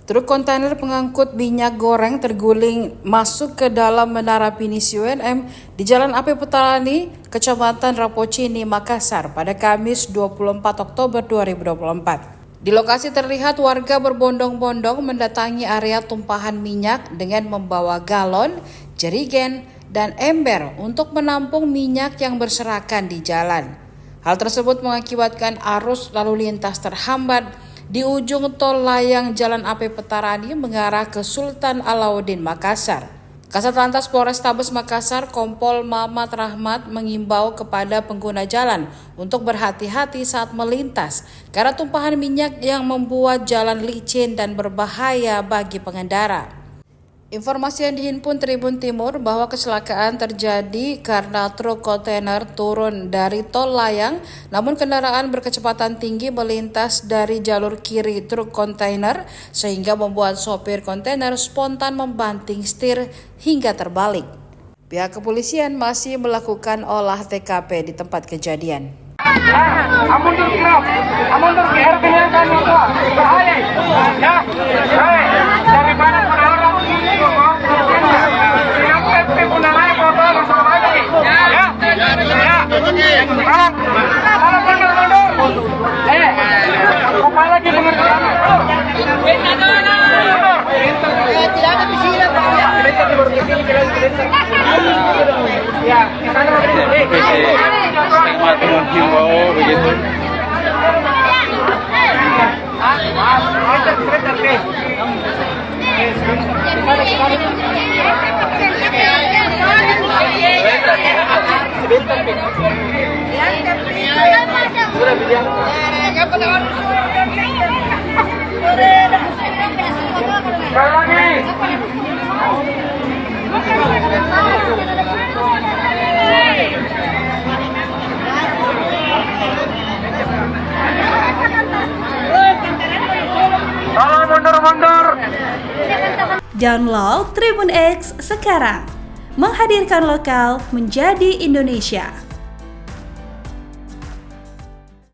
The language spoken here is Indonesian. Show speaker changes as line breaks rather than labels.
Truk kontainer pengangkut minyak goreng terguling masuk ke dalam Menara Pinisi UNM di Jalan AP Petarani, Kecamatan Rapocini, Makassar pada Kamis 24 Oktober 2024. Di lokasi terlihat warga berbondong-bondong mendatangi area tumpahan minyak dengan membawa galon, jerigen, dan ember untuk menampung minyak yang berserakan di jalan. Hal tersebut mengakibatkan arus lalu lintas terhambat di ujung tol layang Jalan AP Petarani mengarah ke Sultan Alauddin, Makassar. Kasat Lantas Polrestabes Makassar, Kompol Mamat Rahmat mengimbau kepada pengguna jalan untuk berhati-hati saat melintas karena tumpahan minyak yang membuat jalan licin dan berbahaya bagi pengendara. Informasi yang dihimpun Tribun Timur bahwa kecelakaan terjadi karena truk kontainer turun dari tol layang, namun kendaraan berkecepatan tinggi melintas dari jalur kiri truk kontainer sehingga membuat sopir kontainer spontan membanting setir hingga terbalik. Pihak kepolisian masih melakukan olah TKP di tempat kejadian.
Mundur ke RT-nya kan bahaya. Ya, daripada orang kepala lagi pengertian. Tidak ada bisilan, ya, begitu. Mundur.
Download Tribun X sekarang, menghadirkan lokal menjadi Indonesia.